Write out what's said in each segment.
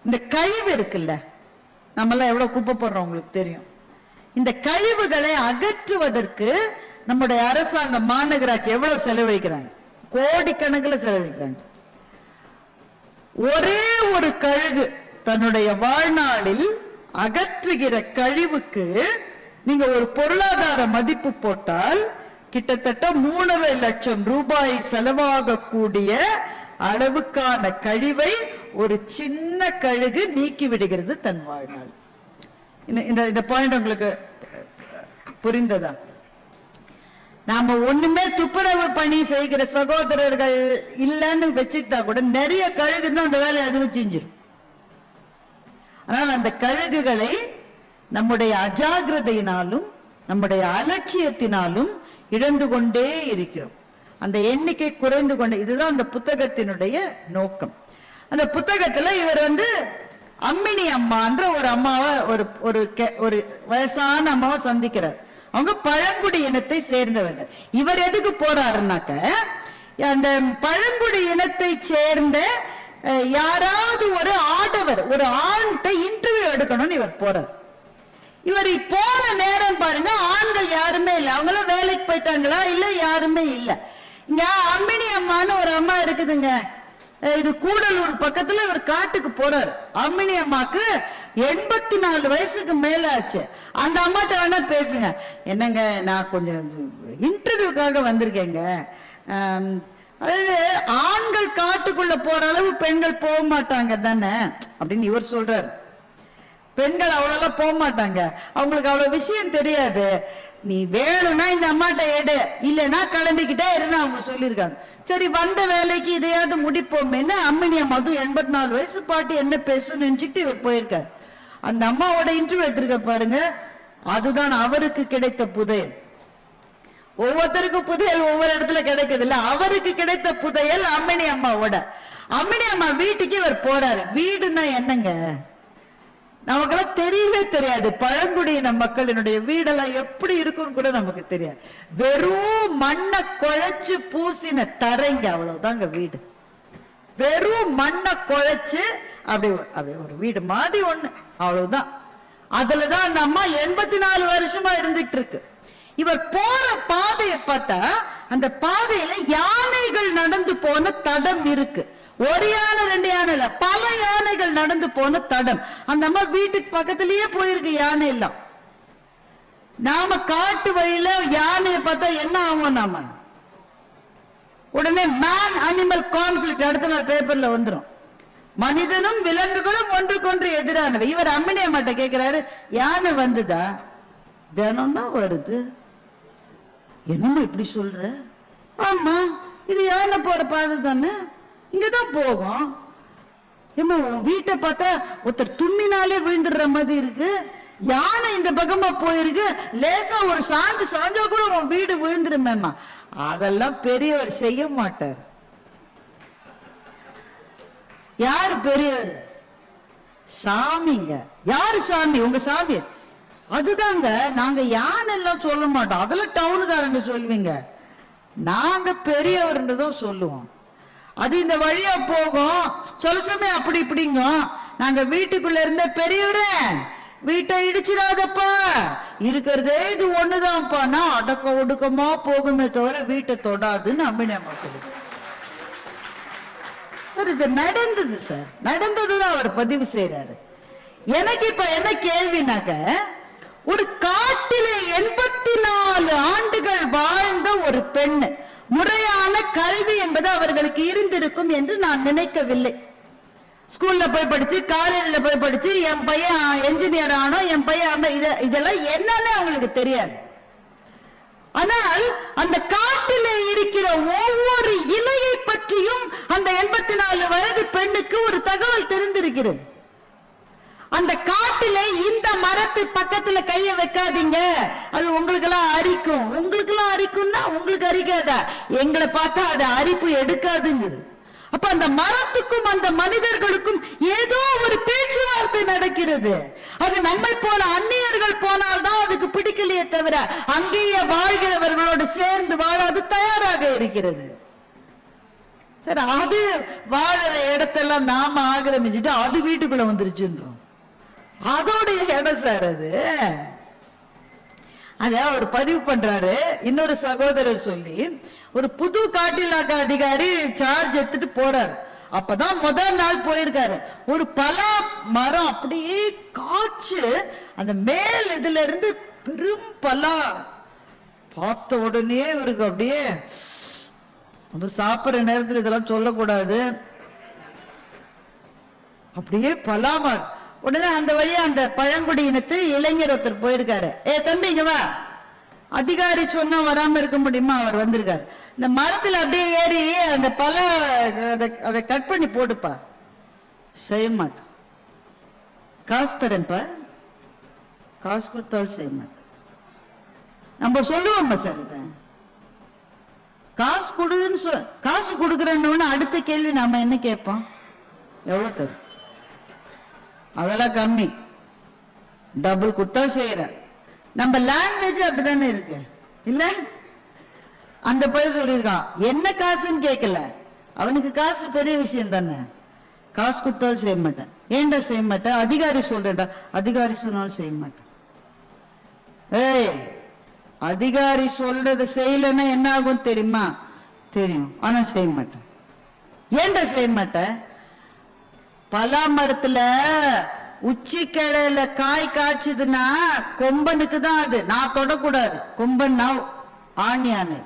இந்த கழிவு இருக்குல்ல, நம்மளாம் எவ்வளவு குப்பை போடுறோம் உங்களுக்கு தெரியும். இந்த கழிவுகளை அகற்றுவதற்கு நம்முடைய அரசாங்கம், மாநகராட்சி எவ்வளவு செலவழிக்கிறாங்க? கோடிக்கணக்கில் செலவழிக்கிறாங்க. ஒரே ஒரு கழுகு தன்னுடைய வாழ்நாளில் அகற்றுகிற கழிவுக்கு நீங்க ஒரு பொருளாதார மதிப்பு போட்டால் கிட்டத்தட்ட 3.5 லட்சம் ரூபாய் செலவாகக்கூடிய அளவுக்கான கழிவை ஒரு சின்ன கழுகு நீக்கி விடுகிறது தன் வாழ்நாள். இந்த பாயிண்ட் உங்களுக்கு புரிந்ததா? நாம ஒண்ணுமே துப்புரவு பணி செய்கிற சகோதரர்கள் இல்லைன்னு வச்சுக்கிட்டா கூட நிறைய கழுகுன்னு அந்த வேலையை அதுவும் செஞ்சிடும். ஆனால் அந்த கழுகுகளை நம்முடைய அஜாகிரதையினாலும் நம்முடைய அலட்சியத்தினாலும் இழந்து கொண்டே இருக்கிறோம். அந்த எண்ணிக்கை குறைந்து கொண்டே. இதுதான் அந்த புத்தகத்தினுடைய நோக்கம். அந்த புத்தகத்துல இவர் அம்மினி அம்மான்ற ஒரு அம்மாவை ஒரு வயசான அம்மாவை சந்திக்கிறார். அவங்க பழங்குடி இனத்தை சேர்ந்தவங்க. இவர் எதுக்கு போறாருனாக்க, அந்த பழங்குடி இனத்தை சேர்ந்த யாராவது ஒரு ஆடவர், ஒரு ஆண்கிட்ட இன்டர்வியூ எடுக்கணும்னு இவர் போறார். இவர் போன நேரம் பாருங்க, ஆண்கள் யாருமே இல்லை. அவங்களும் வேலைக்கு போயிட்டாங்களா? இல்ல, யாருமே இல்லை. இங்க அம்மினி அம்மான்னு ஒரு அம்மா இருக்குதுங்க. இது கூடலூர் பக்கத்துல இவர் காட்டுக்கு போறாரு. அம்மினி அம்மாக்கு 84 வயசுக்கு மேல ஆச்சு. அந்த அம்மாட்ட வேணா பேசுங்க. என்னங்க, நான் கொஞ்சம் இன்டர்வியூக்காக வந்திருக்கேங்க. அதாவது ஆண்கள் காட்டுக்குள்ள போற அளவு பெண்கள் போக மாட்டாங்க தானே அப்படின்னு இவர் சொல்றாரு. பெண்கள் அவ்வளவு போக மாட்டாங்க, அவங்களுக்கு அவ்வளவு விஷயம் தெரியாது. நீ வேணும்னா இந்த அம்மாட்ட எடு, இல்லைன்னா கிளம்பிக்கிட்டே இருந்து அவங்க சொல்லியிருக்காங்க. சரி, வந்த வேலைக்கு இதையாவது முடிப்போமேன்னு அம்மினி அம்மா 84 வயசு பாட்டி என்ன பேசுன்னு நினைச்சுட்டு இவர் போயிருக்காரு. அந்த அம்மாவோட இன்டர்வியூ எடுத்திருக்க பாருங்க. அதுதான் அவருக்கு கிடைத்த புதையல். ஒவ்வொருத்தருக்கும் புதையல் ஒவ்வொரு இடத்துல கிடைக்குது இல்ல, அவருக்கு கிடைத்த புதையல் அம்மினி அம்மாவோட. அம்மினி அம்மா வீட்டுக்கு இவர் போறாரு. வீடுன்னா என்னங்க, நமக்கெல்லாம் தெரியவே தெரியாது. பழங்குடியின மக்களினுடைய வீடெல்லாம் எப்படி இருக்குன்னு கூட நமக்கு தெரியாது. வெறும் மண்ணை குழைச்சு பூசின தரைங்க, அவ்வளவுதாங்க வீடு. வெறும் மண்ணை குழைச்சு அப்படி ஒரு வீடு மாதிரி ஒண்ணு, அவ்வளவுதான். அதுலதான் அந்த அம்மா 84 வருஷமா இருந்துட்டு இருக்கு. இவர் போற பாதையை பார்த்தா அந்த பாதையில யானைகள் நடந்து போன தடம் இருக்கு. ஒரு யானை 2 யானை இல்ல, பல யானைகள் நடந்து போன தடம். அந்த அம்மா வீட்டுக்கு பக்கத்திலேயே போயிருக்கு யானை எல்லாம். நாம காட்டு வழியில யானையை பார்த்தா என்ன ஆகும்? நாம உடனே மேன் அனிமல் கான்ஃபிளிக்ட் அடுத்த நாள் பேப்பர்ல வந்துடும். மனிதனும் விலங்குகளும் ஒன்றுக்கொன்று எதிரானவை. இவர் அம்மினி அம்மாட்ட கேட்கிறாரு, யானை வந்துதா? தினம் தான் வருது. என்னமா இப்படி சொல்ற? ஆமா, இது யானை போற பாதை தானே, இங்கதான் போகும். ஏமா, உன் வீட்டை பார்த்தா ஒருத்தர் தும்மினாலே விழுந்துடுற மாதிரி இருக்கு. யானை இந்த பக்கமா போயிருக்கு, லேசா ஒரு சாஞ்சா கூட உன் வீடு விழுந்துருமேமா. அதெல்லாம் பெரியவர் செய்ய மாட்டார். யாரு பெரியவர்? சாமிங்க. யாரு சாமி? உங்க சாமி. அதுதாங்க, நாங்க யானை எல்லாம் சொல்ல மாட்டோம், அதெல்லாம் டவுனுக்காரங்க சொல்லுவீங்க. நாங்க பெரியவர்ன்றதும் சொல்லுவோம். அது இந்த வழியா போகும், சொல்ல சமயம் அப்படி இப்படிங்க. நாங்க வீட்டுக்குள்ள இருந்த பெரியவரே, வீட்டை இடிச்சிடாதப்பா, இருக்கிறதே இது ஒண்ணுதான்ப்பா, நான் அடக்க ஒடுக்கமா போகுமே தவிர வீட்டை தொடாதுன்னு அம்மினி அம்மா சொல்லுது. சார், இது நடந்தது சார், நடந்ததுதான் அவர் பதிவு செய்யறாரு. எனக்கு இப்ப என்ன கேள்வினாக்க, ஒரு காட்டிலே 84 ஆண்டுகள் வாழ்ந்த ஒரு பெண், முறையான கல்வி என்பது அவர்களுக்கு இருந்திருக்கும் என்று நான் நினைக்கவில்லை. ஸ்கூல்ல போய் படிச்சு, காலேஜ்ல போய் படிச்சு, என் பையன் என்ஜினியர் ஆனோ, என் பையன் இதெல்லாம் என்னன்னு அவங்களுக்கு தெரியாது. ஆனால் அந்த காட்டிலே இருக்கிற ஒவ்வொரு இலையை பற்றியும் அந்த 84 வயது பெண்ணுக்கு ஒரு தகவல் தெரிந்திருக்கிறது. அந்த காட்டிலே இந்த மரத்து பக்கத்துல கைய வைக்காதீங்க, அது உங்களுக்கு எல்லாம் அரிக்கும். உங்களுக்கு எல்லாம் அரிக்கும்னா உங்களுக்கு அரிக்காதா? எங்களை பார்த்தா அது அரிப்பு எடுக்காதுங்குது. அப்ப அந்த மரத்துக்கும் அந்த மனிதர்களுக்கும் ஏதோ ஒரு பேச்சுவார்த்தை நடக்கிறது. அது நம்மை போல அந்நியர்கள் போனால்தான் அதுக்கு பிடிக்கலையே தவிர அங்கேயே வாழ்கிறவர்களோடு சேர்ந்து வாழ அது தயாராக இருக்கிறது. சரி, அது வாழற இடத்தெல்லாம் நாம ஆக்கிரமிச்சுட்டு அது வீட்டுக்குள்ள வந்துருச்சுன்றோம். அதோடைய இடம் சார் அது. அத அவர் பதிவு பண்றாரு. இன்னொரு சகோதரர் சொல்லி ஒரு புது காட்டிலாக்க அதிகாரி சார்ஜ் எடுத்துட்டு போறாரு. அப்பதான் முதல் நாள் போயிருக்காரு. ஒரு பலா மரம் அப்படியே காய்ச்சு அந்த மேல் இதுல இருந்து பெரும் பலா பார்த்த உடனே இவருக்கு அப்படியே அது சாப்பிடுற நேரத்தில் இதெல்லாம் சொல்லக்கூடாது. அப்படியே பலாமா உடனே அந்த வழியா அந்த பழங்குடியினத்து இளைஞர் ஒருத்தர் போயிருக்காரு. தம்பி இங்க வா, அதிகாரி சொன்னா வராம இருக்க முடியுமா? அவர் வந்திருக்காரு. இந்த மரத்துல அப்படியே ஏறி அந்த பல அதை கட் பண்ணி போட்டுப்பா. செய்ய மாட்டான். காசு தரேன்ப்பா. காசு கொடுத்தாலும் செய்ய மாட்டேன். நம்ம சொல்லுவோம் சார், இத காசு கொடுன்னு காசு கொடுக்குறேன்னு அடுத்த கேள்வி நாம என்ன கேட்போம்? எவ்வளவு தரும்? அதெல்லாம் கம்மி, டபுள் கொடுத்தா செய்யற. நம்ம லாங்குவேஜ் அப்படித்தானே இருக்கு இல்ல? அந்த பையன் சொல்லியிருக்கான், என்ன காசுன்னு கேட்கல, அவனுக்கு காசு பெரிய விஷயம் தானே. காசு கொடுத்தாலும் செய்ய மாட்டேன். ஏன்டா செய்ய மாட்டேன்? அதிகாரி சொல்றேன்டா. அதிகாரி சொன்னாலும் செய்ய மாட்டேன். ஏய், அதிகாரி சொல்றத செய்யலன்னா என்ன ஆகும் தெரியுமா? தெரியும், ஆனா செய்ய மாட்டேன். ஏன்டா செய்ய மாட்டேன்? பலா மரத்துல உச்சி கிளையில காய் காய்ச்சதுன்னா கொம்பனுக்கு தான் அது, நான் தொடக்கூடாது. கொம்பன்னா ஆண் யானை,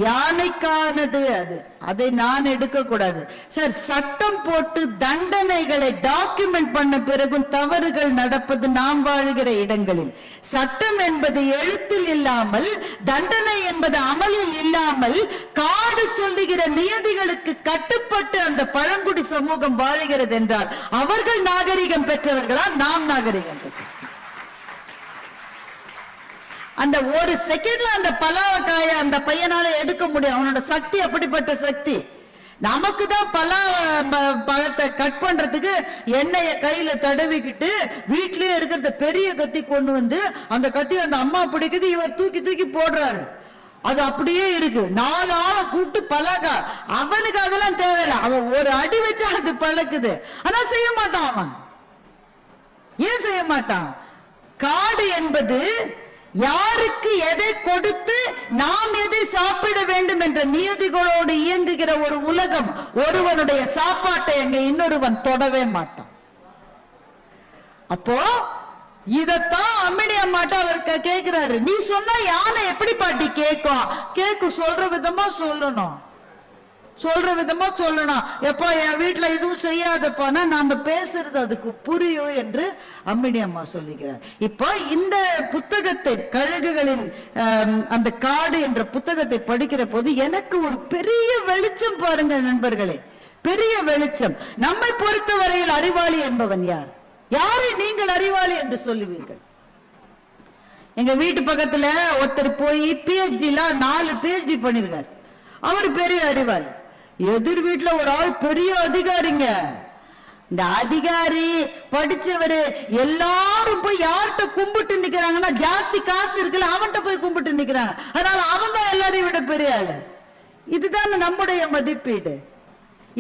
யானைக்கானது அது, அதை நான் எடுக்க கூடாது. சார், சட்டம் போட்டு தண்டனைகளை டாக்குமெண்ட் பண்ண பிறகும் தவறுகள் நடப்பது நாம் வாழுகிற இடங்களில். சட்டம் என்பது எழுத்தில் இல்லாமல், தண்டனை என்பது அமலில் இல்லாமல், காடு சொல்லுகிற நியதிகளுக்கு கட்டுப்பட்டு அந்த பழங்குடி சமூகம் வாழுகிறது என்றால் அவர்கள் நாகரிகம் பெற்றவர்களா, நாம் நாகரிகம் பெற்றவர்கள்? அந்த ஒரு செகண்ட்ல அந்த பலாவக்காய அந்த பையனால எடுக்க முடியும். அவனோட சக்தி அப்படிப்பட்ட சக்தி. நமக்கு தான் பலா பழத்தை கட் பண்றதுக்கு எண்ணெய கையில தடவிக்கிட்டு வீட்லயே இருக்கிறத பெரிய கத்தி கொண்டு வந்து அந்த கத்தி அந்த அம்மா பிடிக்குது, இவர் தூக்கி தூக்கி போடுறாரு. அது அப்படியே இருக்கு. 4 ஆளை கூப்பிட்டு பழகா. அவனுக்கு அதெல்லாம் தேவையில்லை. அவன் ஒரு அடி வச்சா அது பழக்குது. ஆனா செய்ய மாட்டான். அவன் ஏன் செய்ய மாட்டான்? காடு என்பது யாருக்கு எதை கொடுத்து நாம் எதை சாப்பிட வேண்டும் என்ற நியதிகளோடு இயங்குகிற ஒரு உலகம். ஒருவனுடைய சாப்பாட்டை அங்க இன்னொருவன் தொடவே மாட்டான். அப்போ இதத்தான் அம்மினி அம்மாட்ட அவர் கேட்கிறாரு. நீ சொன்னா யானை எப்படி பாட்டி கேட்கும்? சொல்ற விதமா சொல்லணும், சொல்ற விதமா சொல்லணும். எப்போ என் வீட்டுல இதுவும் செய்யாதப்பானா நாம பேசுறது அதுக்கு புரியும் என்று அம்மினி அம்மா சொல்லுகிறார். இப்போ இந்த புத்தகத்தை, கழுகுகளின் அந்த காடு என்ற புத்தகத்தை படிக்கிற போது எனக்கு ஒரு பெரிய வெளிச்சம் பாருங்க நண்பர்களே, பெரிய வெளிச்சம். நம்மை பொறுத்தவரையில் அறிவாளி என்பவன் யார்? யாரை நீங்கள் அறிவாளி என்று சொல்லுவீர்கள்? எங்க வீட்டு பக்கத்துல ஒருத்தர் போய் PhD 4 PhD பண்ணிருக்காரு. அவர் பெரிய அறிவாளி. எதிர் வீட்டுல ஒரு ஆள் பெரிய அதிகாரிங்க. இந்த அதிகாரி படிச்சவரு எல்லாரும் போய் யார்கிட்ட கும்பிட்டு நிக்கிறாங்கன்னா, ஜாஸ்தி காசு இருக்குல்ல அவன்கிட்ட போய் கும்பிட்டு நிக்கிறாங்க. அதனால அவன் தான் எல்லாரையும் விட பெரிய ஆளு. இதுதான் நம்முடைய மதிப்பீடு.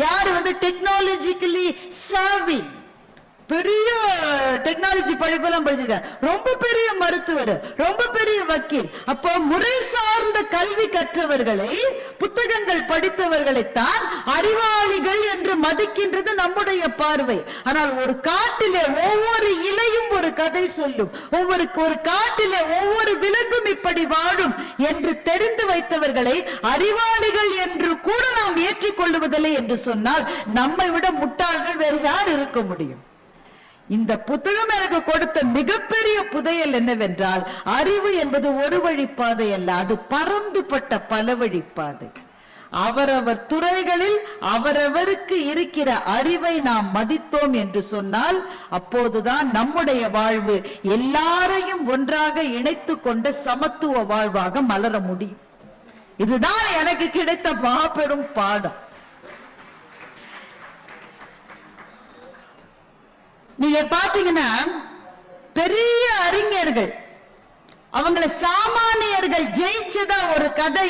யாரு டெக்னாலஜிக்கலி சாவி, பெரிய டெக்னாலஜி படிப்பெல்லாம் படிச்சிருக்காரு, ரொம்ப பெரிய மருத்துவர், ரொம்ப பெரிய வக்கீல். அப்போ முறை சார்ந்த கல்வி கற்றவர்களை, புத்தகங்கள் படித்தவர்களைத்தான் அறிவாளிகள் என்று மதிக்கின்றது நம்முடைய பார்வை. ஆனால் ஒரு காட்டிலே ஒவ்வொரு இலையும் ஒரு கதை சொல்லும், ஒரு காட்டிலே ஒவ்வொரு விலங்கும் இப்படி வாழும் என்று தெரிந்து வைத்தவர்களை அறிவாளிகள் என்று கூட நாம் ஏற்றுக்கொள்வதில்லை என்று சொன்னால் நம்மை விட முட்டாள்கள் வேறு யார் இருக்க முடியும்? இந்த புத்தகம் எனக்கு கொடுத்த மிகப்பெரிய புதையல் என்னவென்றால், அறிவு என்பது ஒரு வழிப்பாதை அல்ல, அது பரந்துபட்ட பல வழிப்பாதை. அவரவர் துறைகளில் அவரவருக்கு இருக்கிற அறிவை நாம் மதித்தோம் என்று சொன்னால் அப்போதுதான் நம்முடைய வாழ்வு எல்லாரையும் ஒன்றாக இணைத்து கொண்ட சமத்துவ வாழ்வாக மலர முடியும். இதுதான் எனக்கு கிடைத்த மாபெரும் பாடம். நீங்க பாத்தீங்கன்னா பெரிய அறிஞர்கள், அவங்களை சாமானியர்கள் ஜெயிச்சதா ஒரு கதை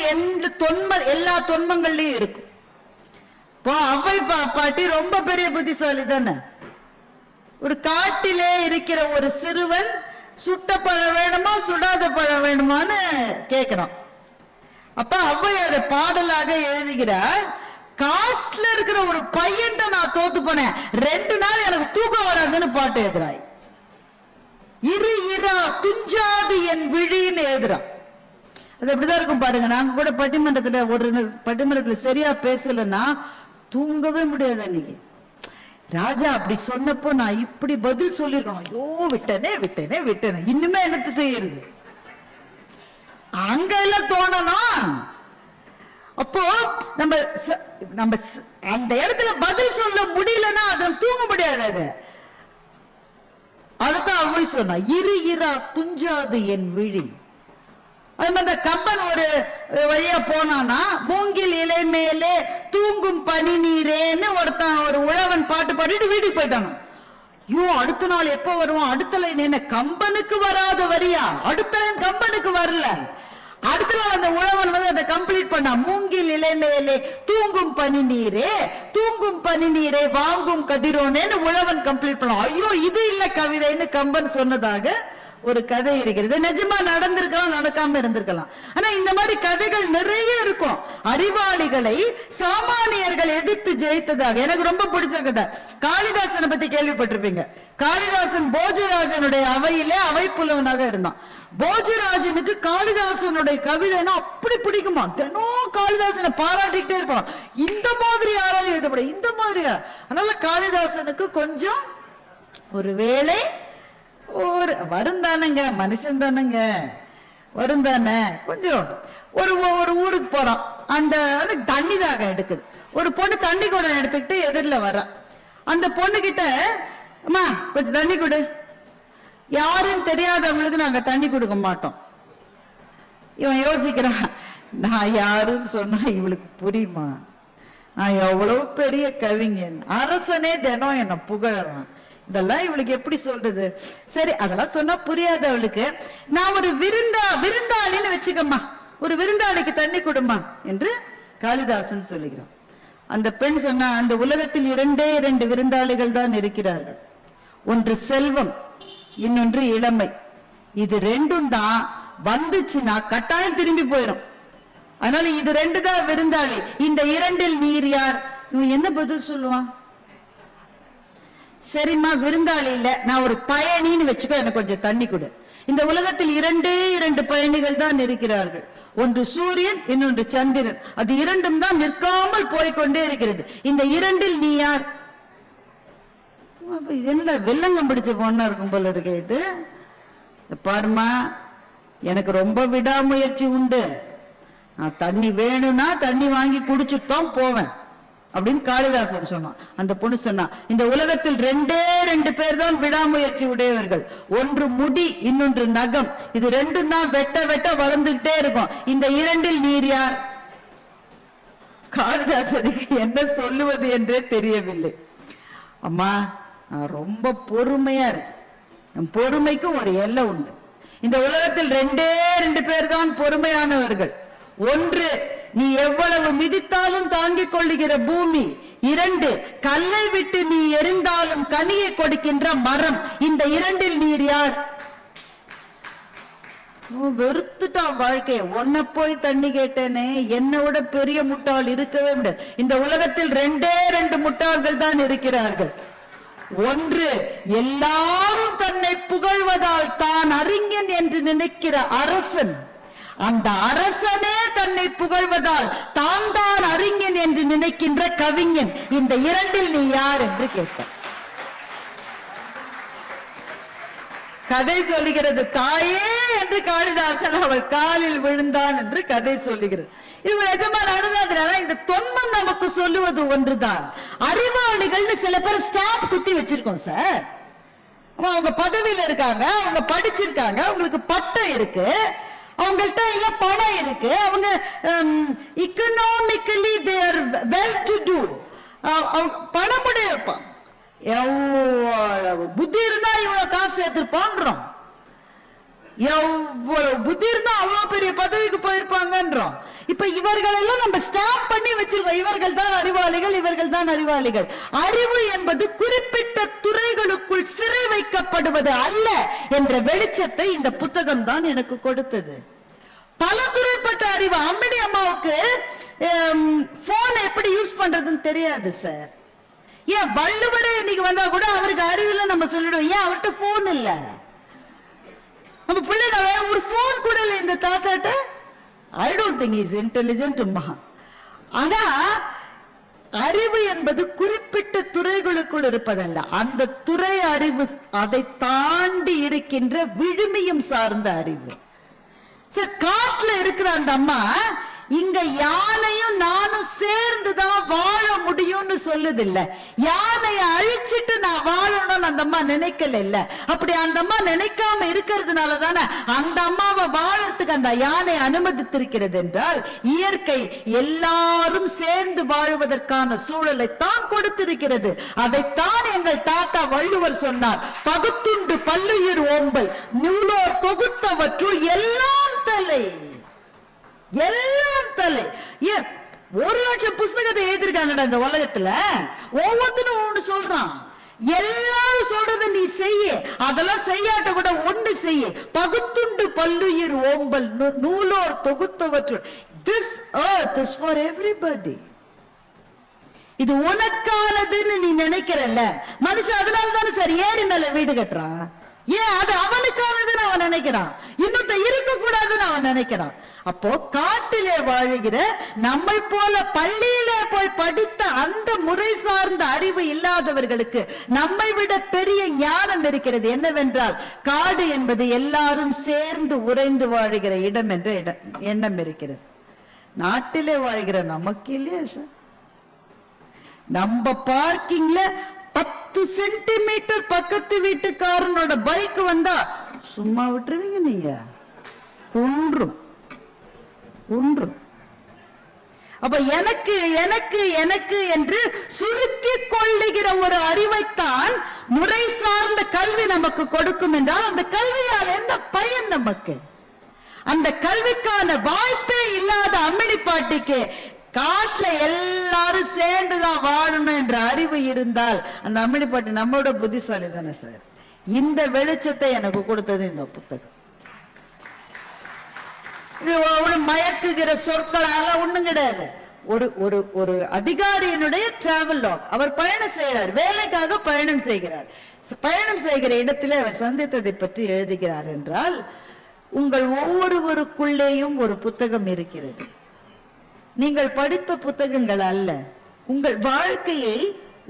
எல்லா தொன்மங்கள்லயும் இருக்கும். அவ்வை பாட்டி ரொம்ப பெரிய புத்திசாலி தானே. ஒரு காட்டிலே இருக்கிற ஒரு சிறுவன் சுட்ட பழம் வேணுமா சுடாத பழம் வேணுமான்னு கேட்கிறான். அப்ப அவ்வை அதை பாடலாக எழுதுகிறார். காட்டுல இருக்கிற ஒரு பையன் நான் தோத்து போனேன், 2 நாள் எனக்கு தூக்கம் வராதுன்னு பாட்டு எழுதுறாய். இரு இரா துஞ்சாது என் விழின்னு எழுதுறான். அது அப்படிதான் இருக்கும் பாருங்க. நாங்க கூட பட்டிமன்றத்துல சரியா பேசலன்னா தூங்கவே முடியாது. அன்னைக்கு ராஜா அப்படி சொன்னப்போ நான் இப்படி பதில் சொல்லிருக்கணும். ஐயோ விட்டனே இன்னுமே என்னத்து செய்யறது, அங்க எல்லாம் தோணணும். அப்போ நம்ம அந்த இடத்துல பதில் சொல்ல முடியலன்னா அதை தூங்க முடியாது. அதுதான் அவ்வை சொன்னா, இரு இரா துஞ்சாது என் விழி. அது மாதிரி கம்பன் ஒரு வழியா போனானா, மூங்கில் இலை மேலே தூங்கும் பனி நீரேன்னு ஒருத்தன் ஒரு உழவன் பாட்டு பாடிட்டு வீட்டுக்கு போயிட்டானு. ஐயோ அடுத்த நாள் எப்ப வருவான், அடுத்த லைன் என்ன கம்பனுக்கு வராத வரியா, அடுத்த லைன் கம்பனுக்கு வரல. அடுத்த நாள் அந்த உழவன் வந்து அதை கம்ப்ளீட் பண்ணா, மூங்கில் இலை மேலே தூங்கும் பனி நீரே வாங்கும் கதிரோனேன்னு உழவன் கம்ப்ளீட் பண்ணான். ஐயோ இது இல்ல கவிதைன்னு கம்பன் சொன்னதாக ஒரு கதை இருக்கிறது. நிஜமா நடந்திருக்கலாம், நடக்காம இருந்திருக்கலாம். ஆனா இந்த மாதிரி கதைகள் நிறைய இருக்கும். அறிவாளிகளை சாமானியர்கள் எதிர்த்து ஜெயித்ததாக எனக்கு ரொம்ப பிடிச்ச கதை. காளிதாசனை பத்தி கேள்விப்பட்டிருப்பீங்க. காளிதாசன் போஜராஜனுடைய அவையிலே அவை புலவனாக இருந்தான். போஜராஜனுக்கு காளிதாசனுடைய கவிதைனா அப்படி பிடிக்குமா, தினம் காளிதாசனை பாராட்டிக்கிட்டே இருப்பான். இந்த மாதிரி யாராலும் எழுதப்பட இந்த மாதிரியா. அதனால காளிதாசனுக்கு கொஞ்சம் ஒரு வேளை ஒரு வரும் தானங்க, மனுஷன் தானங்க, வரும் தானே. கொஞ்சம் ஒரு ஊருக்கு போறான். அந்த தண்ணி தாக எடுக்குது. ஒரு பொண்ணு தண்ணி குடம் எடுத்துக்கிட்டு எதிரில் வர்ற. அந்த பொண்ணு கிட்ட அம்மா கொஞ்சம் தண்ணி கொடு. யாருன்னு தெரியாதவங்களுக்கு நாங்க தண்ணி கொடுக்க மாட்டோம். இவன் யோசிக்கிறான், நான் யாருன்னு சொன்னா இவளுக்கு புரியுமா, நான் எவ்வளவு பெரிய கவிஞன், அரசனே தினம் என்ன புகழறான், இதெல்லாம் இவளுக்கு எப்படி சொல்றது. சரி அதெல்லாம் சொன்னா புரியாத அவளுக்கு, நான் ஒரு விருந்தாளின்னு வச்சுக்கம்மா, ஒரு விருந்தாளிக்கு தண்ணி கொடுமா என்று காளிதாசன் சொல்லுகிறான். அந்த பெண் சொன்னா, அந்த உலகத்தில் 2 விருந்தாளிகள் தான் இருக்கிறார்கள். ஒன்று செல்வம், இன்னொன்று இளமை. இது 2ம் தான் வந்துச்சுன்னா கட்டாயம் திரும்பி போயிடும். அதனால இது 2 தான் விருந்தாளி. இந்த 2ல் நீர் யார்? என்ன பதில் சொல்லுவான்? சரிம்மா விருந்தாளி இல்ல, நான் ஒரு பயணின்னு வச்சுக்கோ, எனக்கு கொஞ்சம் தண்ணி கொடு. இந்த உலகத்தில் 2 பயணிகள் தான் இருக்கிறார்கள். ஒன்று சூரியன், இன்னொன்று சந்திரன். அது 2ம் தான் நிற்காமல் போய்கொண்டே இருக்கிறது. இந்த 2ல் நீ யார்? என்னடா வெள்ளங்கம் பிடிச்ச பொண்ணா இருக்கும் போல இருக்கு இது. பாருமா, எனக்கு ரொம்ப விடாமுயற்சி உண்டு. நான் தண்ணி வேணும்னா தண்ணி வாங்கி குடிச்சுட்டு போவேன் அப்படின்னு காளிதாசன் சொன்னான். அந்த பொண்ணு சொன்னா, இந்த உலகத்தில் 2 பேர் தான் விடாமுயற்சி உடையவர்கள். ஒன்று முடி, இன்னொன்று நகம். இது 2ம் தான் வெட்ட வளர்ந்துகிட்டே இருக்கும். இந்த 2ல் நீர் யார்? காளிதாசனுக்கு என்ன சொல்லுவது என்றே தெரியவில்லை. அம்மா நான் ரொம்ப பொறுமையா இருக்கு, என் பொறுமைக்கு ஒரு எல்லை உண்டு. இந்த உலகத்தில் 2 பேர் தான் பொறுமையானவர்கள். ஒன்று நீ எவ்வளவு மிதித்தாலும் தாங்கிக் கொள்ளுகிற பூமி. 2 கல்லை விட்டு நீ எரிந்தாலும் கனியை கொடுக்கின்ற மரம். இந்த 2ல் நீர் யார்? வெறுத்துட்டான் வாழ்க்கைய. உன்னை போய் தண்ணி கேட்டேனே, என்னை விட பெரிய முட்டாள் இருக்கவே முடியாது. இந்த உலகத்தில் 2 முட்டாள்கள் தான் இருக்கிறார்கள். ஒன்று எல்லாரும் தன்னை புகழ்வதால் தான் அறிஞன் என்று நினைக்கிற அரசன். அந்த அரசனே தன்னை புகழ்வதால் தான் அறிஞன் என்று நினைக்கின்ற கவிஞன். இந்த 2ல் நீ யார் என்று கேட்டார். கதை சொல்லுகிறது, தாயே என்று காளிதாசன் அவள் காலில் விழுந்தான் என்று கதை சொல்லுகிறது. இது நிஜமா நடந்ததுனால இந்த தொன்மம் நமக்கு சொல்லுவது ஒன்றுதான். அறிவாளிகள்னு சில பேர் ஸ்டாம்ப் குத்தி வச்சிருக்கோம் சார். அவங்க பதவியில இருக்காங்க, அவங்க படிச்சிருக்காங்க, அவங்களுக்கு பட்டம் இருக்கு, அவங்கள்ட்ட இல்ல பணம் இருக்கு, அவங்க economically they are well to do, பணமுடைய இருப்பான். எவ்வளவு புத்தி இருந்தா இவ்வளவு காசு எடுத்துப்பான்றோம். எவ்வளவு புத்தி இருந்தா அவ்வளவு பெரிய பதவிக்கு போயிருப்பாங்கன்றோம். இப்ப இவர்கள் எல்லாம் நம்ம ஸ்டாம்ப் பண்ணி வச்சிருக்கோம், இவர்கள் தான் அறிவாளிகள், இவர்கள் தான் அறிவாளிகள். அறிவு என்பது குறிப்பிட்ட துறைகளுக்குள் சிறை வைக்கப்படுவது அல்ல என்ற வெளிச்சத்தை இந்த புத்தகம் தான் எனக்கு கொடுத்தது. பல துறைப்பட்ட அறிவு. அம்மணி அம்மாவுக்கு போன் எப்படி யூஸ் பண்றதுன்னு தெரியாது சார். ஏன் வள்ளுவரே இன்னைக்கு வந்தா கூட அவருக்கு அறிவில்லை நம்ம சொல்லிடுவோம். ஏன் அவர்கிட்ட போன் இல்ல? நம்ம பிள்ளைங்க ஒரு போன் கூட இல்லை இந்த தாத்தாட்ட. I don't think is intelligent. ஆனா அறிவு என்பது குறிப்பிட்ட துறைகளுக்குள் இருப்பதல்ல, அந்த துறை அறிவு அதை தாண்டி இருக்கின்ற விழுமியம் சார்ந்த அறிவு. காட்டுல இருக்கிற அந்த அம்மா இங்க யானையும் நானும் சேர்ந்துதான் வாழ முடியும்னு சொல்லுது இல்ல. யானையை அழிச்சிட்டு நான் வாழணும்னு அந்த அம்மா நினைக்கல இல்ல. அப்படி அந்த அம்மா நினைக்காம இருக்கிறதுனால தானே அந்த அம்மாவை வாழறதுக்கு அந்த யானை அனுமதித்திருக்கிறது என்றால் இயற்கை எல்லாரும் சேர்ந்து வாழ்வதற்கான சூழலை தான் கொடுத்திருக்கிறது. அதைத்தான் எங்கள் தாத்தா வள்ளுவர் சொன்னார். பகுத்துண்டு பல்லுயிர் ஓம்பல் நூலோர் தொகுத்தவற்றுள் எல்லாம் தலை, எல்லாம் தலை. 1,00,000 புத்தகத்தை எழுதிருக்காங்கடா இந்த உலகத்துல. ஒவ்வொருத்தனும் ஒண்ணு சொல்றான். எல்லாரும் சொல்றத நீ செய்ய, அதெல்லாம் செய்யாட்ட கூட ஒண்ணு செய்ய. பகுத்துண்டு பல்லுயிர் ஓம்பல் நூலோர் தொகுத்தவற்றுள். This earth is for everybody. இது உனக்கானதுன்னு நீ நினைக்கிறல்ல. மனுஷன் அதனால தானே சார் ஏரி மேல வீடு கட்டுறான். ஏன் அது அவனுக்கானதுன்னு அவன் நினைக்கிறான், இன்னொருத்த இருக்க கூடாதுன்னு அவன் நினைக்கிறான். அப்போ காட்டிலே வாழுகிற நம்மை போல பள்ளியிலே போய் படித்த அந்த முறை சார்ந்த அறிவு இல்லாதவர்களுக்கு நம்மை விட பெரிய ஞானம் இருக்கிறது. என்னவென்றால் காடு என்பது எல்லாரும் சேர்ந்து உறைந்து வாழுகிற இடம் என்ற எண்ணம் இருக்கிறது. நாட்டிலே வாழ்கிற நமக்கு இல்லையா சார்? நம்ம பார்க்கிங்ல 10 சென்டிமீட்டர் பக்கத்து வீட்டுக்காரனோட பைக் வந்தா சும்மா விட்டுருவீங்க நீங்க? குன்றும். அப்ப எனக்கு எனக்கு எனக்கு என்று சுருக்கி கொள்ளுகிற ஒரு அறிவைத்தான் முறை சார்ந்த கல்வி நமக்கு கொடுக்கும் என்றால் அந்த கல்வியால் என்ன பயன் நமக்கு? அந்த கல்விக்கான வாய்ப்பே இல்லாத அம்மிணி பாட்டிக்கு காட்டுல எல்லாரும் சேர்ந்துதான் வாழணும் என்ற அறிவு இருந்தால் அந்த அம்மிணி பாட்டி நம்மளோட புத்திசாலி தானே சார். இந்த வெளிச்சத்தை எனக்கு கொடுத்தது இந்த புத்தகம். மயக்குகிற சொற்களால ஒண்ணும் கிடையாது. ஒரு ஒரு ஒரு அதிகாரியினுடைய டிராவல் லாக். அவர் பயணம் செய்கிறார், வேலைக்காக பயணம் செய்கிறார். பயணம் செய்கிற இடத்திலே அவர் சந்தித்ததை பற்றி எழுதுகிறார் என்றால் உங்கள் ஒவ்வொருவருக்குள்ளேயும் ஒரு புத்தகம் இருக்கிறது. நீங்கள் படித்த புத்தகங்கள் அல்ல, உங்கள் வாழ்க்கையை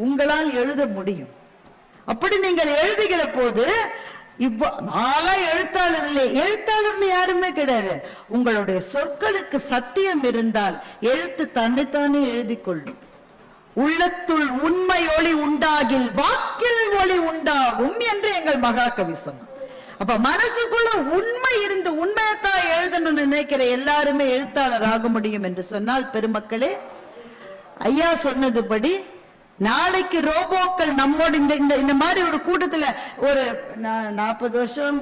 உங்களால் எழுத முடியும். அப்படி நீங்கள் எழுதுகிற போது நாளா எழுத்தாளர் இல்லை, எழுத்தாளர்னு யாருமே கிடையாது. உங்களுடைய சொற்களுக்கு சத்தியம் இருந்தால் எழுத்து தன்னைத்தானே எழுதி கொள்ளும். உள்ளத்துள் உண்மை ஒளி உண்டாகில் வாக்கில் ஒளி உண்டாகும் என்று எங்கள் மகாகவி சொன்னார். அப்ப மனசுக்குள்ள உண்மை இருந்து உண்மையத்தான் எழுதணும்னு நினைக்கிற எல்லாருமே எழுத்தாளர் ஆக முடியும் என்று சொன்னால், பெருமக்களே, ஐயா சொன்னதுபடி நாளைக்கு ரோபோக்கள் நம்மோட இந்த மாதிரி ஒரு கூட்டத்துல ஒரு 40 வருஷம்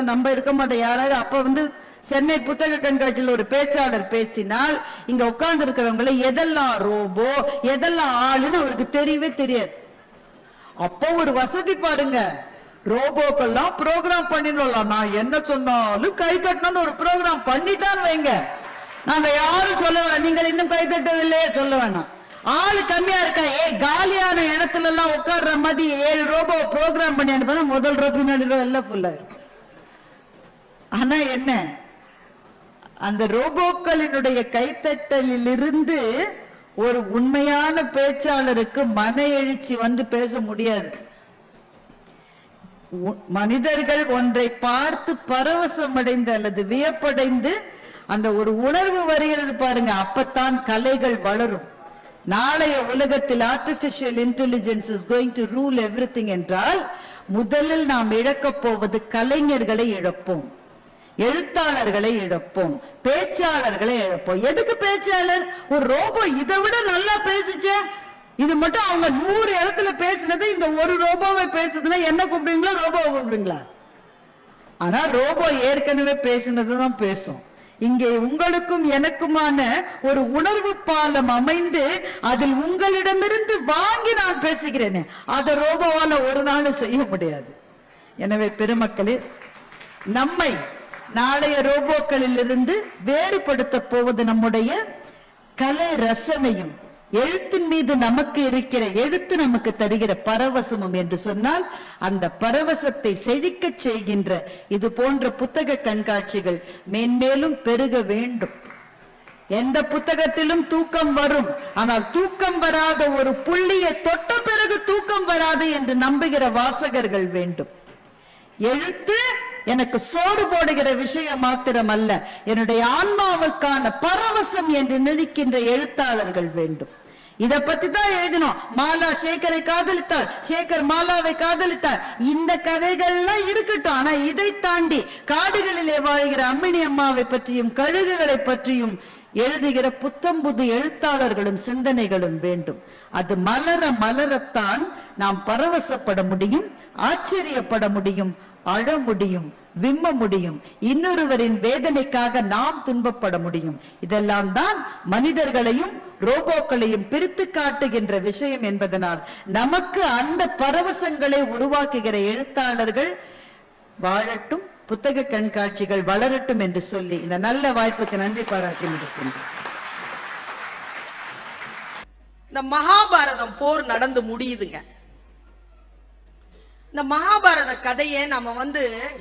நம்ம இருக்க மாட்டோம் யாராவது. அப்ப சென்னை புத்தக கண்காட்சியில் ஒரு பேச்சாளர் பேசினால் இங்க உட்கார்ந்து இருக்கிறவங்களை எதெல்லாம் ரோபோ எதெல்லாம் ஆளுன்னு அவருக்கு தெரியவே தெரியாது. அப்போ ஒரு வசதி பாருங்க, ரோபோக்கெல்லாம் ப்ரோக்ராம் பண்ணிடலாம். நான் என்ன சொன்னாலும் கை தட்டணும்னு ஒரு ப்ரோக்ராம் பண்ணிட்டான்னு வைங்க, நாங்க யாரும் சொல்ல வேணாம், நீங்கள் இன்னும் கை தட்டவில்லையே சொல்ல வேணாம். ஆளு கம்மியா இருக்கா, காலியான இடத்துல எல்லாம் உட்கார்ற மாதிரி 7 ரோபோ ப்ரோக்ராம் பண்ணி அனுப்பா முதல் ரோ பின்னாடி எல்லாம் ஃபுல்லா இருக்கும். ஆனா என்ன, அந்த ரோபோக்களினுடைய கைத்தட்டலில் இருந்து ஒரு உண்மையான பேச்சாளருக்கு மன எழுச்சி பேச முடியாது. மனிதர்கள் ஒன்றை பார்த்து பரவசம் அடைந்து அல்லது வியப்படைந்து அந்த ஒரு உணர்வு வருகிறது பாருங்க, அப்பத்தான் கலைகள் வளரும். நாளைய உலகத்தில் artificial intelligence is going to rule everything என்றால் முதலில் நாம் இழக்கப் போவது கலைஞர்களை இழப்போம், எழுத்தாளர்களை இழப்போம், பேச்சாளர்களை இழப்போம். எதுக்கு பேச்சாளர்? ஒரு ரோபோ இதை விட நல்லா பேசிச்சே, இது மட்டும் அவங்க 100 இடத்துல பேசினது இந்த ஒரு ரோபோவை பேசுதுன்னா என்ன கூப்பிடுவீங்களா, ரோபோவை கூப்பிடுவீங்களா? ஆனா ரோபோ ஏற்கனவே பேசினதுதான் பேசும். இங்கே உங்களுக்கும் எனக்குமான ஒரு உணர்வு பாலம் அமைந்து அதில் உங்களிடமிருந்து வாங்கி நான் பேசுகிறேனே, அதை ரோபோவால ஒரு நாள் செய்ய முடியாது. எனவே பெருமக்களே, நம்மை நாளைய ரோபோக்களில் இருந்து வேறுபடுத்த போவது நம்முடைய கலை ரசனையும் எழுத்தின் மீது நமக்கு இருக்கிற, எழுத்து நமக்கு தருகிற பரவசமும் என்று சொன்னால், அந்த பரவசத்தை செழிக்க செய்கின்ற இது போன்ற புத்தக கண்காட்சிகள் மேன்மேலும் பெருக வேண்டும். எந்த புத்தகத்திலும் தூக்கம் வரும், ஆனால் தூக்கம் வராத ஒரு புள்ளியை தொட்ட பிறகு தூக்கம் வராது என்று நம்புகிற வாசகர்கள் வேண்டும். எழுத்து எனக்கு சோறு போடுகிற விஷயம் மாத்திரம் அல்ல, என்னுடைய ஆன்மாவுக்கான பரவசம் என்று நினைக்கின்ற எழுத்தாளர்கள் வேண்டும். இத பத்தி தான் எழுதினோம். மாலா சேகரை காதலித்தாள், சேகர் மாலாவை காதலித்தார். இந்த கதைகள்லாம் இருக்கட்டும். ஆனா இதை தாண்டி காடுகளிலே வாழ்கிற அம்மினி அம்மாவை பற்றியும் கழுகுகளை பற்றியும் எழுதுகிற புத்தம் புது எழுத்தாளர்களும் சிந்தனைகளும் வேண்டும். அது மலர மலரத்தான் நாம் பரவசப்பட முடியும், ஆச்சரியப்பட முடியும், அழ முடியும், விம்ம முடியும், இன்னொருவரின் வேதனைக்காக நாம் துன்பப்பட முடியும். இதெல்லாம் தான் மனிதர்களையும் ரோபோக்களையும் பிரித்து காட்டுகின்ற விஷயம் என்பதனால் நமக்கு அந்த பரவசங்களை உருவாக்குகிற எழுத்தாளர்கள் வாழட்டும், புத்தக கண்காட்சிகள் வளரட்டும் என்று சொல்லி இந்த நல்ல வாய்ப்புக்கு நன்றி பாராட்டி முடிக்கின்றேன். இந்த மகாபாரதம் போர் நடந்து முடியுதுங்க. இந்த மகாபாரத கதையை நம்ம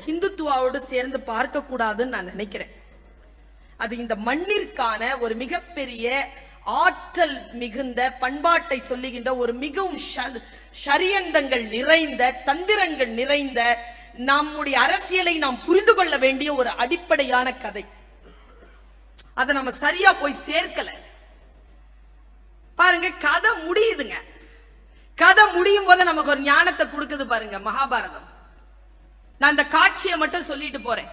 ஹிந்துத்துவாவோடு சேர்ந்து பார்க்க கூடாதுன்னு நான் நினைக்கிறேன். அது இந்த மண்ணிற்கான ஒரு மிகப்பெரிய ஆற்றல் மிகுந்த பண்பாட்டை சொல்லுகின்ற ஒரு மிகவும் ஷரியந்தங்கள் நிறைந்த தந்திரங்கள் நிறைந்த நம்முடைய அரசியலை நாம் புரிந்து கொள்ள வேண்டிய ஒரு அடிப்படையான கதை. அதை நம்ம சரியா போய் சேர்க்கல. பாருங்க, கதை முடியுதுங்க. கதை முடியும் போது நமக்கு ஒரு ஞானத்தை கொடுக்குது பாருங்க மகாபாரதம். நான் இந்த காட்சியை மட்டும் சொல்லிட்டு போறேன்.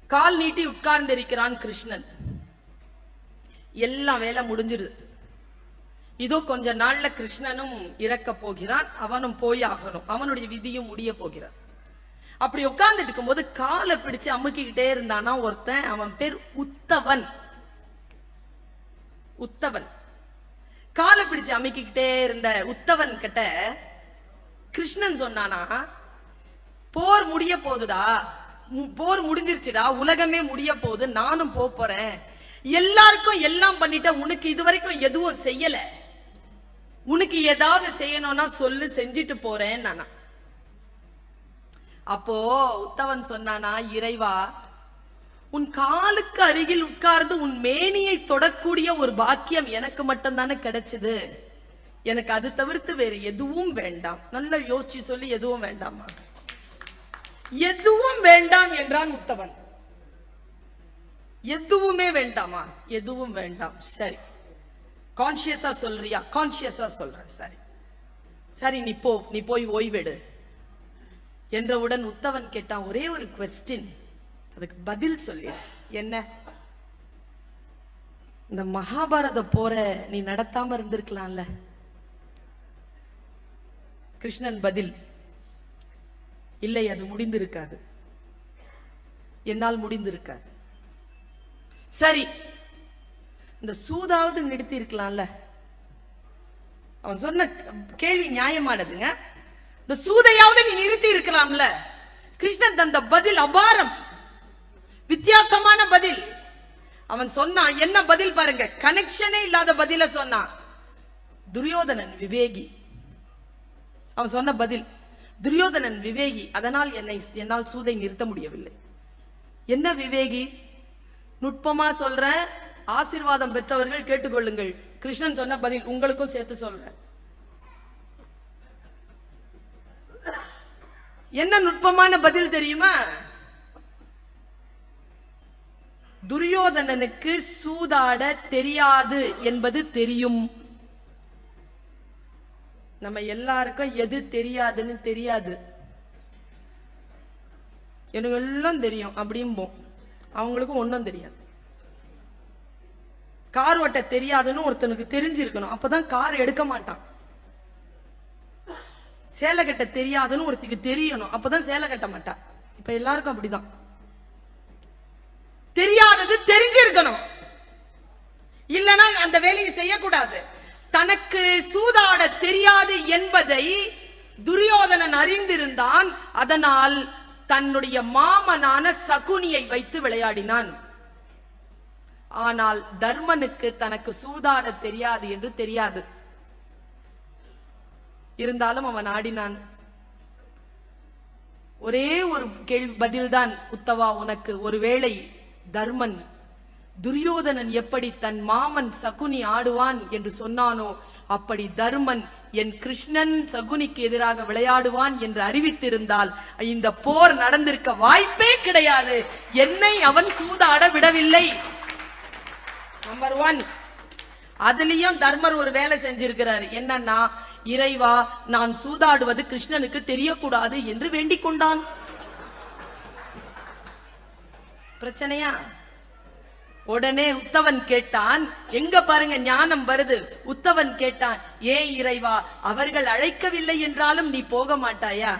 கால் நீட்டி உட்கார்ந்து இருக்கிறான் கிருஷ்ணன். எல்லாம் வேலை முடிஞ்சிருது. இதோ கொஞ்ச நாள்ல கிருஷ்ணனும் இறக்க போகிறான், அவனும் போய் ஆகணும், அவனுடைய விதியும் முடிய போகிறான். அப்படி உட்கார்ந்துட்டு இருக்கும் போது காலை பிடிச்சு அமுக்கிக்கிட்டே இருந்தானா ஒருத்தன். அவன் பேர் உத்தவன். உத்தவன் காலை பிடிச்சு அமுக்கிக்கிட்டே இருந்த உத்தவன் கிட்ட கிருஷ்ணன் சொன்னானா, போர் முடிய போகுதுடா, போர் முடிஞ்சிருச்சுடா, உலகமே முடிய போகுது, நானும் போறேன், எல்லாருக்கும் எல்லாம் பண்ணிட்ட, உனக்கு இதுவரைக்கும் எதுவும் செய்யல, உனக்கு ஏதாவது செய்யணும்னா சொல்லு, செஞ்சிட்டு போறேன் நானா. அப்போ உத்தவன் சொன்னானா, இறைவா, உன் காலுக்கு அருகில் உட்கார்ந்து உன் மேனியை தொடக்கூடிய ஒரு பாக்கியம் எனக்கு மட்டும் தானே கிடைச்சது, எனக்கு அது தவிர்த்து வேறு எதுவும் வேண்டாம். நல்லா யோசிச்சு சொல்லி, எதுவும் வேண்டாமா? எதுவும் வேண்டாம் என்றான் உத்தவன். எதுவுமே வேண்டாமா? எதுவும் வேண்டாம். சரி, கான்சியஸா சொல்றியா? கான்சியஸா சொல்றேன். சரி சரி, நீ போய் ஓய்வெடு என்றவுடன் உத்தவன் கேட்டான், ஒரே ஒரு குவெஸ்டின், அதுக்கு பதில் சொல்லு. என்ன? இந்த மகாபாரத போற நீ நடத்தாம இருந்திருக்கலாம்ல. கிருஷ்ணன் பதில், இல்லை, அது முடிந்திருக்காது, என்னால் முடிந்திருக்காது. சரி, இந்த சூதாவது நிறுத்தி இருக்கலாம்ல. அவன் சொன்ன கேள்வி நியாயமானதுங்க. இந்த சூதையாவது நீ நிறுத்தி இருக்கலாம்ல. கிருஷ்ணன் தந்த பதில் அபாரம், வித்தியாசமான பதில். அவன் சொன்னான், என்ன பதில் பாருங்க, கனெக்ஷனே இல்லாத பதில சொன்னான். துரியோதனன் விவேகி. அவன் சொன்ன பதில், துரியோதனன் விவேகி, அதனால் என்னால் சூதை நிறுத்த முடியவில்லை. என்ன விவேகி? நுட்பமா சொல்றேன், ஆசீர்வாதம் பெற்றவர்கள் கேட்டுக்கொள்ளுங்கள். கிருஷ்ணன் சொன்ன பதில் உங்களுக்கும் சேர்த்து சொல்றேன். என்ன நுட்பமான பதில் தெரியுமா? துரியோதனனுக்கு சூதாட தெரியாது என்பது தெரியும். நம்ம எல்லாருக்கும் எது தெரியாதுன்னு தெரியாது. எனக்கு எல்லாம் தெரியும் அப்படிம்போம், அவங்களுக்கும் ஒன்றும் தெரியாது. கார் ஓட்ட தெரியாதுன்னு ஒருத்தனுக்கு தெரிஞ்சிருக்கணும், அப்பதான் கார் எடுக்க மாட்டான். சேலை கட்ட தெரியாதுன்னு ஒருத்திக்கு தெரியணும், அப்பதான் சேலை கட்ட மாட்டா. இப்ப எல்லாருக்கும் அப்படிதான். தெரியாதது தெரிஞ்சிருக்கணும், இல்லனா அந்த வேலையை செய்யக்கூடாது. தனக்கு சூதாட தெரியாது என்பதை துரியோதனன் அறிந்திருந்தான். அதனால் தன்னுடைய மாமனான சகுனியை வைத்து விளையாடினான். ஆனால் தர்மனுக்கு தனக்கு சூதாட தெரியாது என்று தெரியாது. இருந்தாலும் அவன் ஆடினான். ஒரே ஒரு கேள்வி பதில்தான் உத்தவா உனக்கு. ஒருவேளை தர்மன் துரியோதனன் எப்படி தன் மாமன் சகுனி ஆடுவான் என்று சொன்னானோ, அப்படி தர்மன் என் கிருஷ்ணன் சகுனிக்கு எதிராக விளையாடுவான் என்று அறிவித்திருந்தால் இந்த போர் நடந்திருக்க வாய்ப்பே கிடையாது. என்னை அவன் சூதாட விடவில்லை. நம்பர் 1. அதுலயும் தர்மர் ஒரு வேலை செஞ்சிருக்கிறார். என்னன்னா, இறைவா நான் சூதாடுவது கிருஷ்ணனுக்கு தெரியக்கூடாது என்று வேண்டிக் கொண்டான். பிரச்சனையா? உடனே உத்தவன் கேட்டான், எங்க பாருங்க ஞானம் வருது. உத்தவன் கேட்டான், ஏ இறைவா, அவர்கள் அழைக்கவில்லை என்றாலும் நீ போக மாட்டாயா?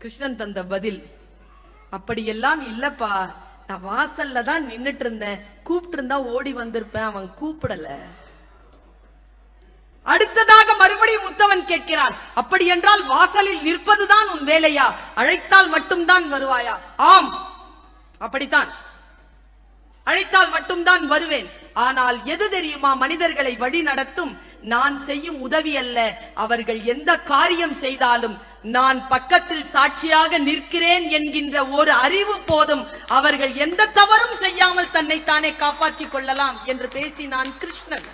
கிருஷ்ணன் தந்த பதில், அப்படியெல்லாம் இல்லப்பா, நான் வாசல்ல தான் நின்னுட்டு இருந்தேன், கூப்பிட்டு இருந்தா ஓடி வந்திருப்பேன், அவன் கூப்பிடல. அடுத்ததாக மறுபடியும் உத்தவன் கேட்கிறான், அப்படி என்றால் வாசலில் நிற்பதுதான் உன் வேலையா? அழைத்தால் மட்டும்தான் வருவாயா? ஆம், அப்படித்தான், அழைத்தால் மட்டும்தான் வருவேன். ஆனால் எது தெரியுமா மனிதர்களை வழி நடத்தும்? நான் செய்யும் உதவி அல்ல, அவர்கள் எந்த காரியம் செய்தாலும் நான் பக்கத்தில் சாட்சியாக நிற்கிறேன் என்கின்ற ஒரு அறிவு போதும், அவர்கள் எந்த தவறும் செய்யாமல் தன்னை தானே காப்பாற்றிக் கொள்ளலாம் என்று பேசினான் கிருஷ்ணன்.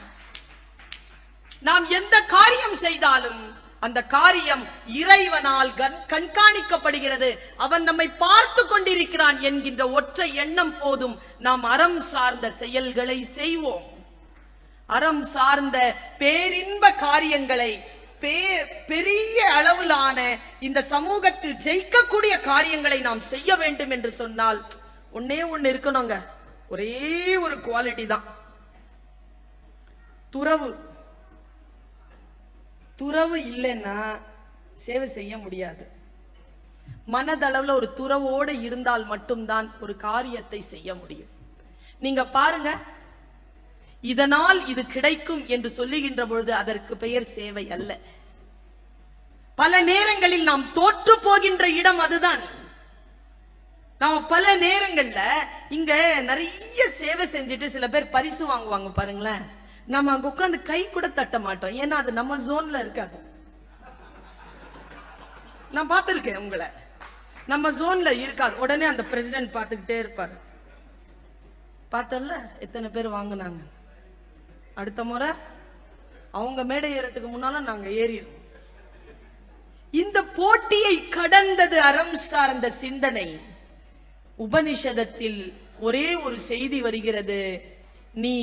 நாம் எந்த காரியம் செய்தாலும் அந்த காரியம் இறைவனால் கண்காணிக்கப்படுகிறது, அவன் நம்மை பார்த்து கொண்டிருக்கிறான் என்கின்ற ஒற்றை எண்ணம் போதும் நாம் அறம் சார்ந்த செயல்களை செய்வோம். அறம் சார்ந்த பேரின்ப காரியங்களை, பெரிய அளவிலான இந்த சமூகத்தில் ஜெயிக்கக்கூடிய காரியங்களை நாம் செய்ய வேண்டும் என்று சொன்னால் ஒன்னே ஒண்ணு இருக்கணுங்க, ஒரே ஒரு குவாலிட்டி தான், துறவு. துறவு இல்லைன்னா சேவை செய்ய முடியாது. மனதளவுல ஒரு துறவோடு இருந்தால் மட்டும்தான் ஒரு காரியத்தை செய்ய முடியும். நீங்க பாருங்க, இதனால் இது கிடைக்கும் என்று சொல்லுகின்ற பொழுது அதற்கு பெயர் சேவை அல்ல. பல நேரங்களில் நாம் தோற்று போகின்ற இடம் அதுதான். நாம பல நேரங்கள்ல இங்க நிறைய சேவை செஞ்சுட்டு சில பேர் பரிசு வாங்குவாங்க பாருங்களேன், நம்ம அங்க உட்கார்ந்து கை கூட தட்ட மாட்டோம், ஏன்னா அது நம்ம ஜோன்ல இருக்காது. நான் பார்த்திருக்கேன் உங்களை, நம்ம ஜோன்ல இருக்காது. உடனே அந்த பிரசிடென்ட் பார்த்துக்கிட்டே இருப்பாரு, பார்த்தல எத்தனை பேர் வாங்கினாங்க, அடுத்த முறை அவங்க மேடை ஏறதுக்கு முன்னால நாங்க ஏறிடுவோம். இந்த போட்டியை கடந்தது அறம் சார்ந்த சிந்தனை. உபனிஷதத்தில் ஒரே ஒரு செய்தி வருகிறது, நீ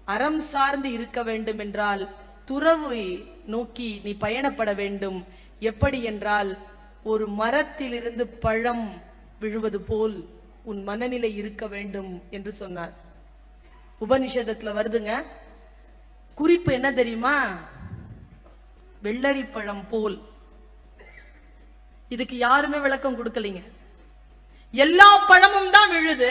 அறம் சார்ந்து இருக்க வேண்டும் என்றால் துறவை நோக்கி நீ பயணப்பட வேண்டும். எப்படி என்றால், ஒரு மரத்திலிருந்து பழம் விழுவது போல் உன் மனநிலை இருக்க வேண்டும் என்று சொன்னார். உபனிஷதத்துல வருதுங்க, குறிப்பு என்ன தெரியுமா? வெள்ளரி பழம் போல். இதுக்கு யாருமே விளக்கம் கொடுக்கலீங்க. எல்லா பழமும் தான் விழுது,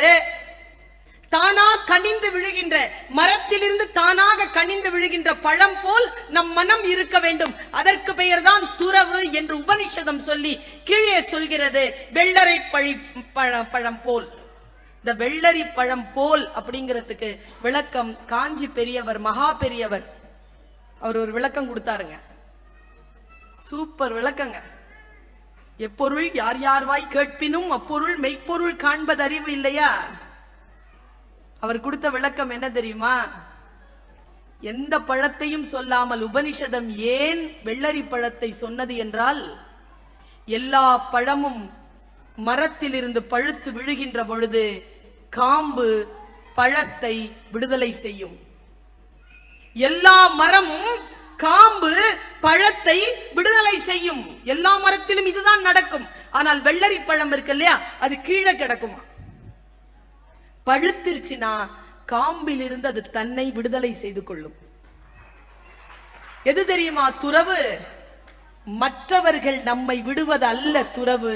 தானா கனிந்து விழுகின்ற மரத்திலிருந்து தானாக கனிந்து விழுகின்ற பழம் போல் நம் மனம் இருக்க வேண்டும். அதற்கு பெயர் தான் துறவு என்று உபனிஷதம் சொல்லி கீழே சொல்கிறது, வெள்ளரி பழம் போல். இந்த வெள்ளரி பழம் போல் அப்படிங்கிறதுக்கு விளக்கம் காஞ்சி பெரியவர், மகா பெரியவர், அவர் ஒரு விளக்கம் கொடுத்தாருங்க. சூப்பர் விளக்கங்க. எப்பொருள் யார் யார் வாய் கேட்பினும் அப்பொருள் மெய்ப்பொருள் காண்பது அறிவு இல்லையா? அவர் கொடுத்த விளக்கம் என்ன தெரியுமா? எந்த பழத்தையும் சொல்லாமல் உபனிஷதம் ஏன் வெள்ளரி பழத்தை சொன்னது என்றால், எல்லா பழமும் மரத்தில் இருந்து பழுத்து விழுகின்ற பொழுது காம்பு பழத்தை விடுதலை செய்யும். எல்லா மரமும் காம்பு பழத்தை விடுதலை செய்யும். எல்லா மரத்திலும் இதுதான் நடக்கும். ஆனால் வெள்ளரி பழம் இருக்கு இல்லையா, அது கீழே கிடக்குமா? பழுத்திருச்சுனா காம்பில் இருந்து அது தன்னை விடுதலை செய்து கொள்ளும். எது தெரியுமா துறவு? மற்றவர்கள் நம்மை விடுவது அல்ல துறவு,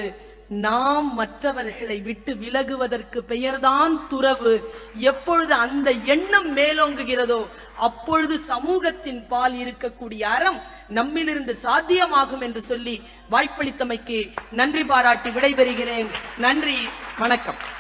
நாம் மற்றவர்களை விட்டு விலகுவதற்கு பெயர்தான் துறவு. எப்பொழுது அந்த எண்ணம் மேலோங்குகிறதோ அப்பொழுது சமூகத்தின் பால் இருக்கக்கூடிய அறம் நம்மிலிருந்து சாத்தியமாகும் என்று சொல்லி வாய்ப்பளித்தமைக்கு நன்றி பாராட்டி விடைபெறுகிறேன். நன்றி, வணக்கம்.